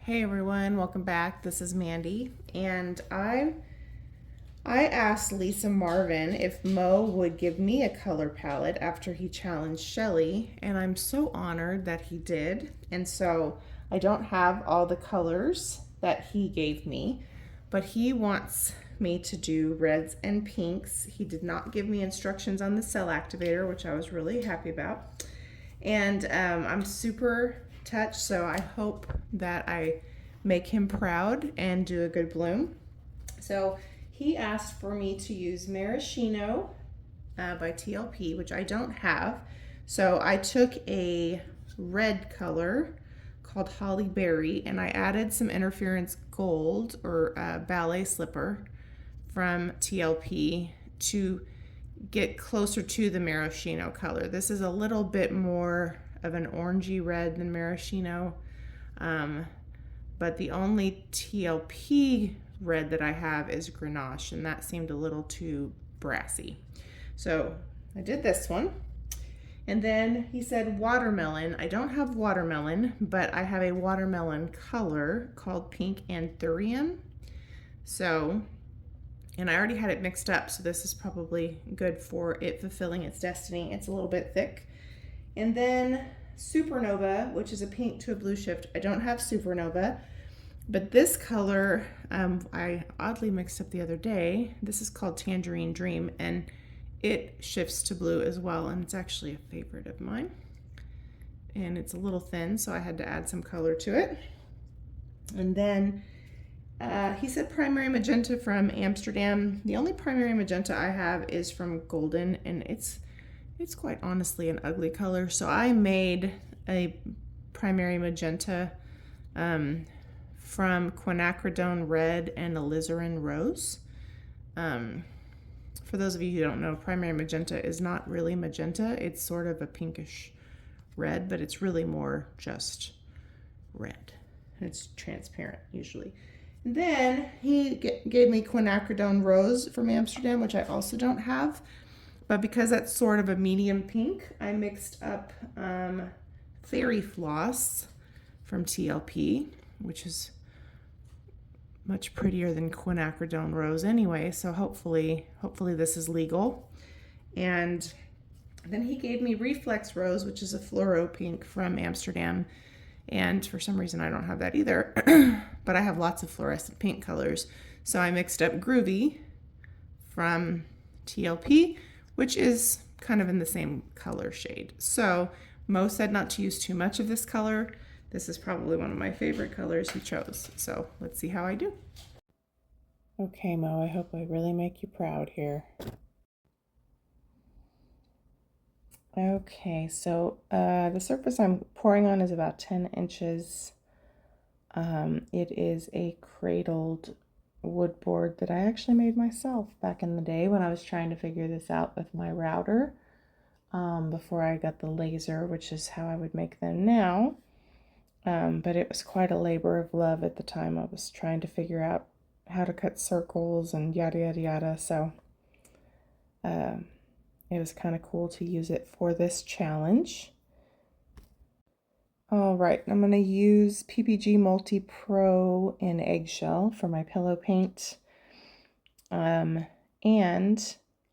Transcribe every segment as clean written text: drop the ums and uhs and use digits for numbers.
Hey everyone, welcome back. This is Mandy, and I asked Lisa Marvin if Mo would give me a color palette after he challenged Shelly, and I'm so honored that he did. And so I don't have all the colors that he gave me, but he wants me to do reds and pinks. He did not give me instructions on the cell activator, which I was really happy about. And I'm super touched, so I hope that I make him proud and do a good bloom. So he asked for me to use Maraschino by TLP, which I don't have. So I took a red color called Holly Berry and I added some Interference Gold or Ballet Slipper from TLP to get closer to the maraschino color. This is a little bit more of an orangey red than maraschino, but the only TLP red that I have is Grenache, and that seemed a little too brassy. So I did this one. And then he said watermelon. I don't have watermelon, but I have a watermelon color called Pink Anthurium. So, and I already had it mixed up, so this is probably good for it fulfilling its destiny. It's a little bit thick. And then Supernova, which is a pink to a blue shift. I don't have Supernova, but this color I oddly mixed up the other day. This is called Tangerine Dream, and it shifts to blue as well, and it's actually a favorite of mine. And it's a little thin, so I had to add some color to it. And then he said primary magenta from Amsterdam. The only primary magenta I have is from Golden, and it's quite honestly an ugly color. So I made a primary magenta from quinacridone red and alizarin rose. For those of you who don't know, primary magenta is not really magenta. It's sort of a pinkish red, but it's really more just red. It's transparent usually. And then he gave me quinacridone rose from Amsterdam, which I also don't have. But because that's sort of a medium pink, I mixed up Fairy Floss from TLP, which is much prettier than quinacridone rose anyway. So hopefully this is legal. And then he gave me Reflex Rose, which is a fluoro pink from Amsterdam. And for some reason I don't have that either, but I have lots of fluorescent pink colors. So I mixed up Groovy from TLP, which is kind of in the same color shade. So Mo said not to use too much of this color. This is probably one of my favorite colors he chose. So let's see how I do. Okay, Mo, I hope I really make you proud here. Okay, so the surface I'm pouring on is about 10 inches. It is a cradled wood board that I actually made myself back in the day when I was trying to figure this out with my router before I got the laser, which is how I would make them now. But it was quite a labor of love at the time. I was trying to figure out how to cut circles and yada yada yada, so it was kind of cool to use it for this challenge. All right, I'm going to use PPG Multi Pro in Eggshell for my pillow paint. And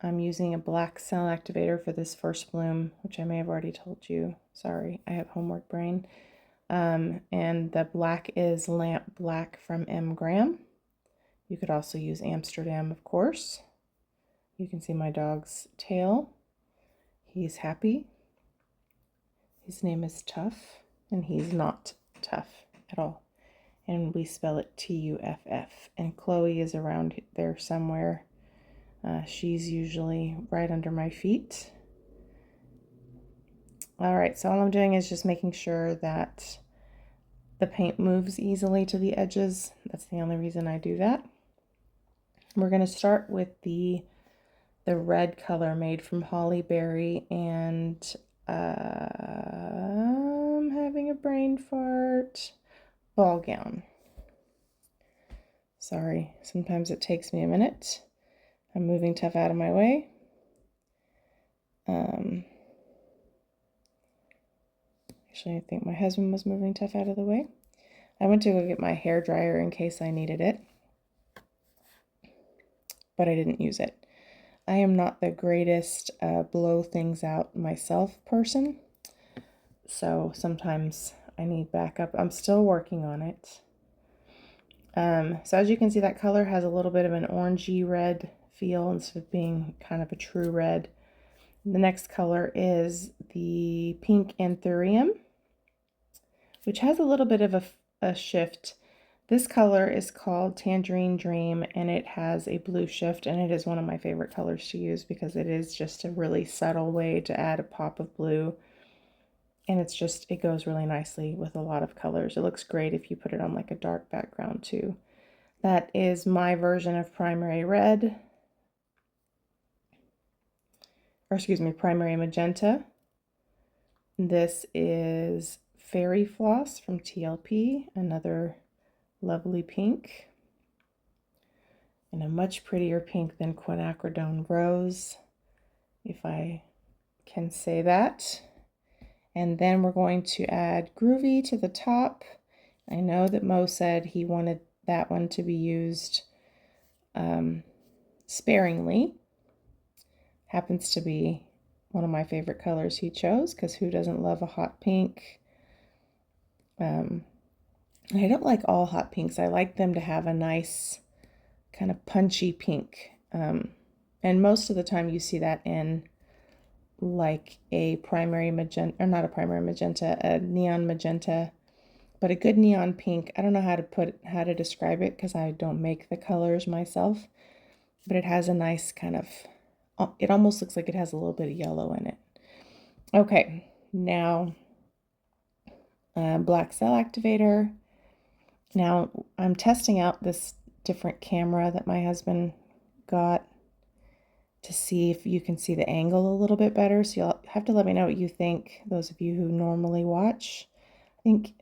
I'm using a black cell activator for this first bloom, which I may have already told you. Sorry, I have homework brain. And the black is Lamp Black from M. Graham. You could also use Amsterdam, of course. You can see my dog's tail. He's happy. His name is Tough, and he's not tough at all. And we spell it T-U-F-F. And Chloe is around there somewhere. She's usually right under my feet. All right, so all I'm doing is just making sure that the paint moves easily to the edges. That's the only reason I do that. We're going to start with the red color made from Holly Berry, and I'm having a brain fart. Ball gown. Sorry, sometimes it takes me a minute. I'm moving Tough out of my way. Actually, I think my husband was moving Tough out of the way. I went to go get my hair dryer in case I needed it, but I didn't use it. I am not the greatest blow things out myself person, so sometimes I need backup. I'm still working on it. So as you can see, that color has a little bit of an orangey red feel instead of being kind of a true red. The next color is the pink Anthurium, which has a little bit of a shift. This color is called Tangerine Dream, and it has a blue shift, and it is one of my favorite colors to use because it is just a really subtle way to add a pop of blue. And it goes really nicely with a lot of colors. It looks great if you put it on like a dark background too. That is my version of Primary Red, or excuse me, Primary Magenta. This is Fairy Floss from TLP, another lovely pink. And a much prettier pink than Quinacridone Rose, if I can say that. And then we're going to add Groovy to the top. I know that Mo said he wanted that one to be used sparingly. Happens to be one of my favorite colors he chose, because who doesn't love a hot pink? I don't like all hot pinks. I like them to have a nice kind of punchy pink. And most of the time you see that in like a primary magenta, or not a primary magenta, a neon magenta, but a good neon pink. I don't know how to describe it because I don't make the colors myself, but it has a nice kind of, it almost looks like it has a little bit of yellow in it. Okay, now black cell activator. Now I'm testing out this different camera that my husband got to see if you can see the angle a little bit better. So you'll have to let me know what you think, those of you who normally watch. I think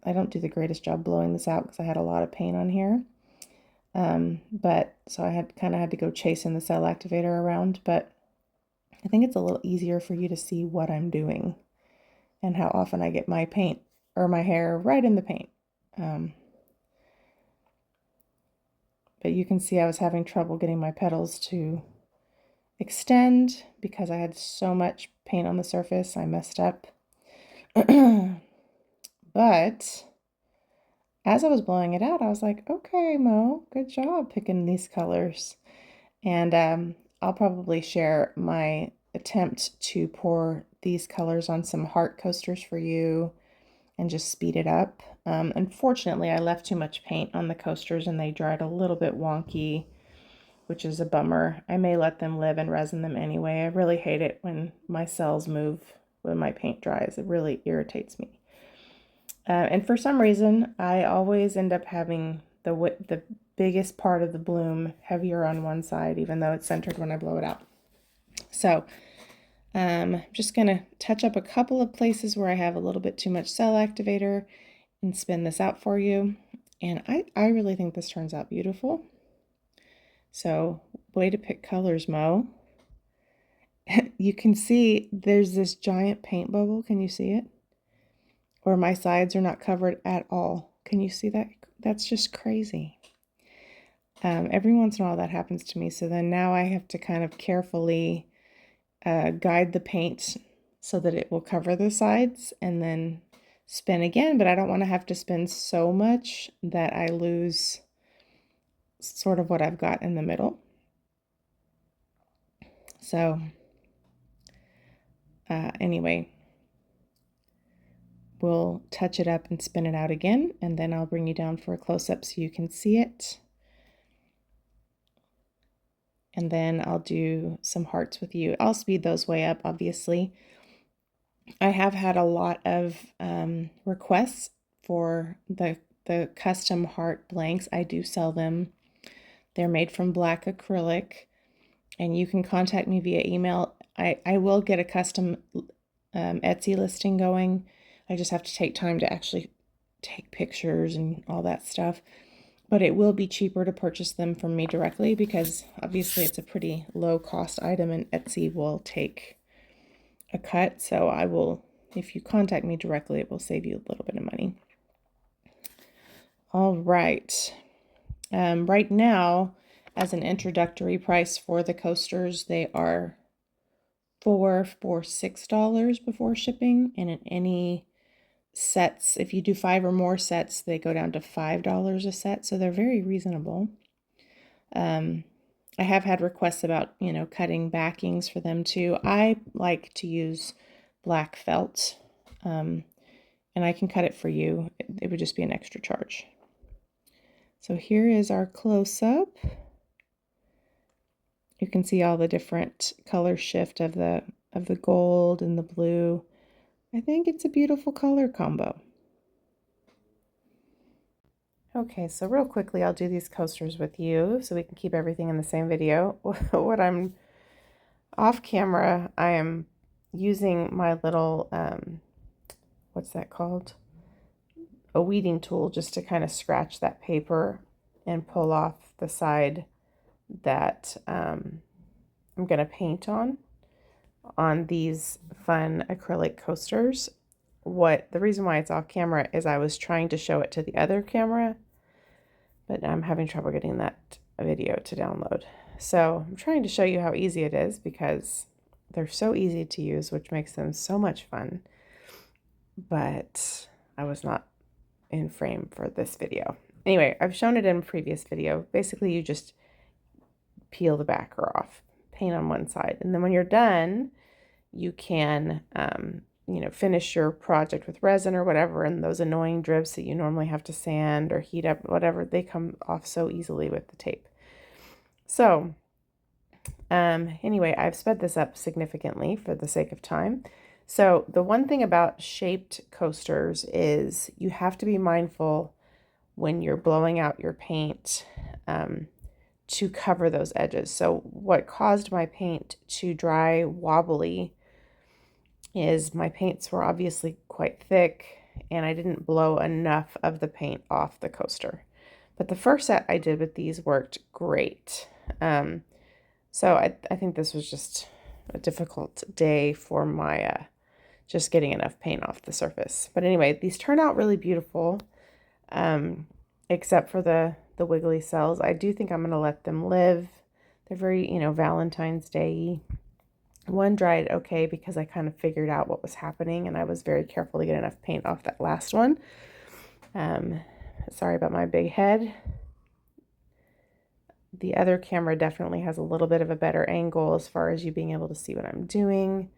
I don't do the greatest job blowing this out because I had a lot of paint on here. But so I kind of had to go chasing the cell activator around, but I think it's a little easier for you to see what I'm doing and how often I get my paint or my hair right in the paint. But you can see I was having trouble getting my petals to extend because I had so much paint on the surface. I messed up. But as I was blowing it out, I was like, okay, Mo, good job picking these colors. And I'll probably share my attempt to pour these colors on some heart coasters for you and just speed it up. Unfortunately, I left too much paint on the coasters and they dried a little bit wonky, which is a bummer. I may let them live and resin them anyway. I really hate it when my cells move when my paint dries. It really irritates me. And for some reason, I always end up having the biggest part of the bloom heavier on one side, even though it's centered when I blow it out. So I'm just going to touch up a couple of places where I have a little bit too much cell activator and spin this out for you. And I really think this turns out beautiful. So way to pick colors, Mo. You can see there's this giant paint bubble. Can you see it? Or my sides are not covered at all. Can you see that? That's just crazy. Every once in a while that happens to me. So then now I have to kind of carefully guide the paint so that it will cover the sides and then spin again. But I don't want to have to spin so much that I lose sort of what I've got in the middle. So anyway, we'll touch it up and spin it out again, and then I'll bring you down for a close-up so you can see it. And then I'll do some hearts with you. I'll speed those way up, obviously. I have had a lot of requests for the custom heart blanks. I do sell them. They're made from black acrylic, and you can contact me via email. I will get a custom Etsy listing going. I just have to take time to actually take pictures and all that stuff. But it will be cheaper to purchase them from me directly because obviously it's a pretty low cost item and Etsy will take a cut. So I will, if you contact me directly, it will save you a little bit of money. All right. Right now, as an introductory price for the coasters, they are $4 for $6 before shipping, and in any sets, if you do 5 or more sets, they go down to $5 a set, so they're very reasonable. I have had requests about, you know, cutting backings for them too. I like to use black felt, and I can cut it for you. It would just be an extra charge. So here is our close-up. You can see all the different color shift of the gold and the blue. I think it's a beautiful color combo. Okay, so real quickly, I'll do these coasters with you so we can keep everything in the same video. What I'm off camera, I am using my little, what's that called? A weeding tool, just to kind of scratch that paper and pull off the side that I'm going to paint on these fun acrylic coasters. The reason why it's off camera is I was trying to show it to the other camera, but I'm having trouble getting that video to download. So I'm trying to show you how easy it is because they're so easy to use, which makes them so much fun. But I was not in frame for this video. Anyway, I've shown it in a previous video. Basically, you just peel the backer off, paint on one side, and then when you're done, you can you know, finish your project with resin or whatever, and those annoying drips that you normally have to sand or heat up, whatever, they come off so easily with the tape. So anyway, I've sped this up significantly for the sake of time. So the one thing about shaped coasters is you have to be mindful when you're blowing out your paint to cover those edges. So what caused my paint to dry wobbly is my paints were obviously quite thick and I didn't blow enough of the paint off the coaster. But the first set I did with these worked great. So I think this was just a difficult day for my just getting enough paint off the surface. But anyway, these turn out really beautiful, except for the wiggly cells. I do think I'm going to let them live. They're very, you know, Valentine's Day-y. One dried okay because I kind of figured out what was happening and I was very careful to get enough paint off that last one. Sorry about my big head. The other camera definitely has a little bit of a better angle as far as you being able to see what I'm doing.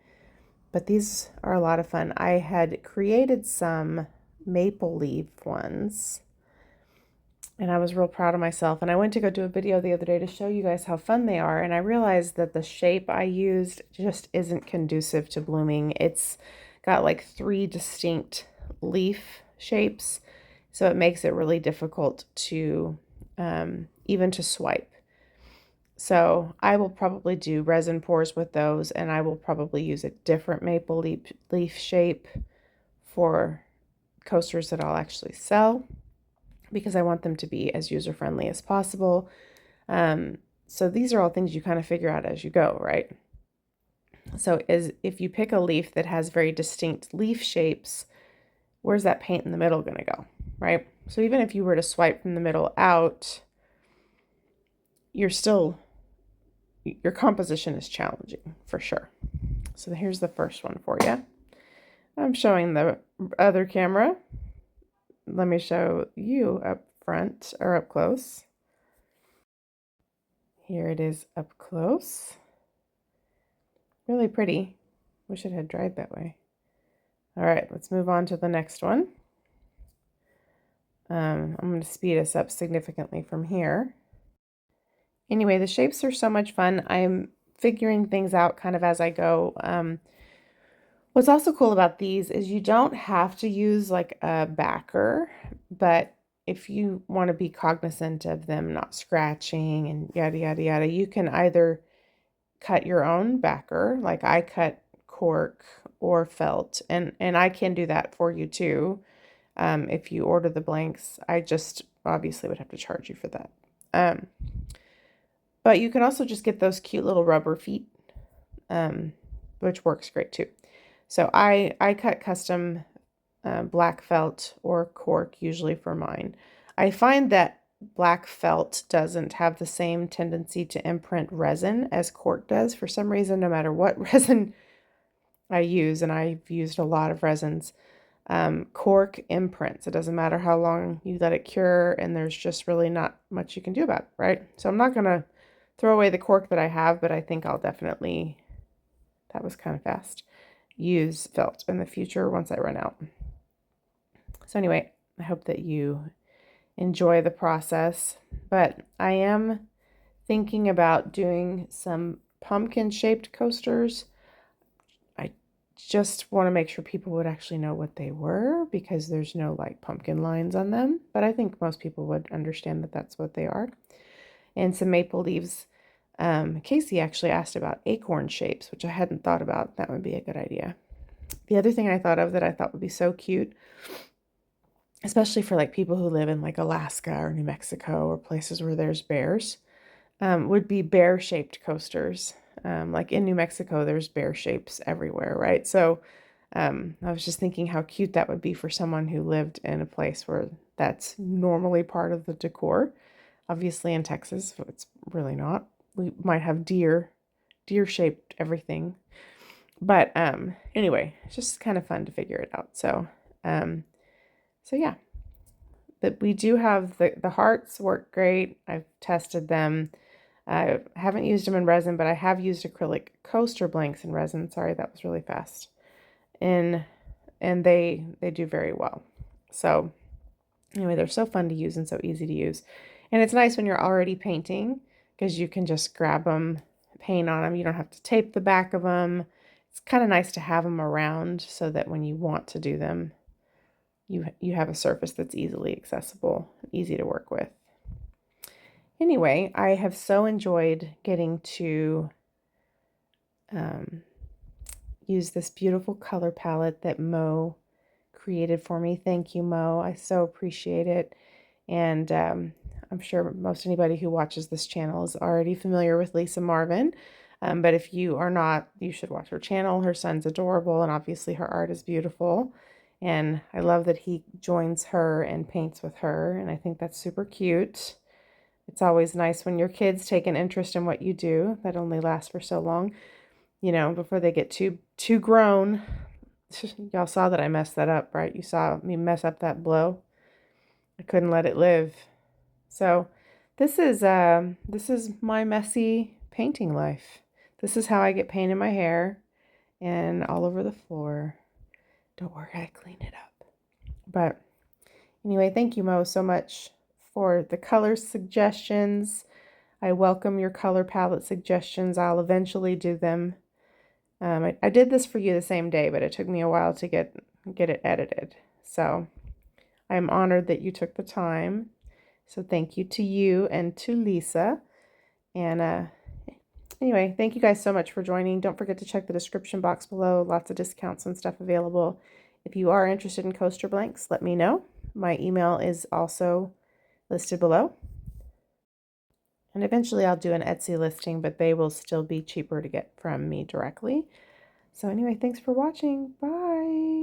But these are a lot of fun. I had created some maple leaf ones and I was real proud of myself. And I went to go do a video the other day to show you guys how fun they are. And I realized that the shape I used just isn't conducive to blooming. It's got like 3 distinct leaf shapes. So it makes it really difficult to, even to swipe. So I will probably do resin pours with those, and I will probably use a different maple leaf shape for coasters that I'll actually sell, because I want them to be as user-friendly as possible. So these are all things you kind of figure out as you go, right? So if you pick a leaf that has very distinct leaf shapes, where's that paint in the middle going to go, right? So even if you were to swipe from the middle out, your composition is challenging for sure. So here's the first one for you. I'm showing the other camera. Let me show you up front or up close. Here it is up close. Really pretty. Wish it had dried that way. All right, let's move on to the next one. I'm going to speed us up significantly from here. Anyway, the shapes are so much fun. I'm figuring things out kind of as I go. What's also cool about these is you don't have to use like a backer, but if you want to be cognizant of them not scratching and yada, yada, yada, you can either cut your own backer, like I cut cork or felt, and I can do that for you too. If you order the blanks, I just obviously would have to charge you for that. But you can also just get those cute little rubber feet, which works great too. So I cut custom black felt or cork usually for mine. I find that black felt doesn't have the same tendency to imprint resin as cork does for some reason, no matter what resin I use, and I've used a lot of resins. Cork imprints. It doesn't matter how long you let it cure, and there's just really not much you can do about it, right? So I'm not going to throw away the cork that I have, but I think I'll definitely, that was kind of fast, use felt in the future once I run out. So anyway, I hope that you enjoy the process, but I am thinking about doing some pumpkin shaped coasters. I just want to make sure people would actually know what they were, because there's no like pumpkin lines on them, but I think most people would understand that that's what they are. And some maple leaves. Casey actually asked about acorn shapes, which I hadn't thought about. That would be a good idea. The other thing I thought of that I thought would be so cute, especially for like people who live in like Alaska or New Mexico or places where there's bears, would be bear shaped coasters. Like in New Mexico, there's bear shapes everywhere, right? So I was just thinking how cute that would be for someone who lived in a place where that's normally part of the decor. Obviously in Texas, it's really not. We might have deer shaped everything. But anyway, it's just kind of fun to figure it out. So yeah. But we do have the hearts work great. I've tested them. I haven't used them in resin, but I have used acrylic coaster blanks in resin. Sorry, that was really fast. And they do very well. So anyway, they're so fun to use and so easy to use. And it's nice when you're already painting, because you can just grab them, paint on them. You don't have to tape the back of them. It's kind of nice to have them around so that when you want to do them, you have a surface that's easily accessible, easy to work with. Anyway, I have so enjoyed getting to use this beautiful color palette that Mo created for me. Thank you, Mo. I so appreciate it. And I'm sure most anybody who watches this channel is already familiar with Lisa Marvin. But if you are not, you should watch her channel. Her son's adorable, and obviously her art is beautiful. And I love that he joins her and paints with her, and I think that's super cute. It's always nice when your kids take an interest in what you do. That only lasts for so long, you know, before they get too grown. Y'all saw that I messed that up, right? You saw me mess up that blow. I couldn't let it live. So this is my messy painting life. This is how I get paint in my hair and all over the floor. Don't worry, I clean it up. But anyway, thank you, Mo, so much for the color suggestions. I welcome your color palette suggestions. I'll eventually do them. I did this for you the same day, but it took me a while to get it edited. So I'm honored that you took the time. So thank you to you and to Lisa. And anyway, thank you guys so much for joining. Don't forget to check the description box below. Lots of discounts and stuff available. If you are interested in coaster blanks, let me know. My email is also listed below. And eventually I'll do an Etsy listing, but they will still be cheaper to get from me directly. So anyway, thanks for watching. Bye.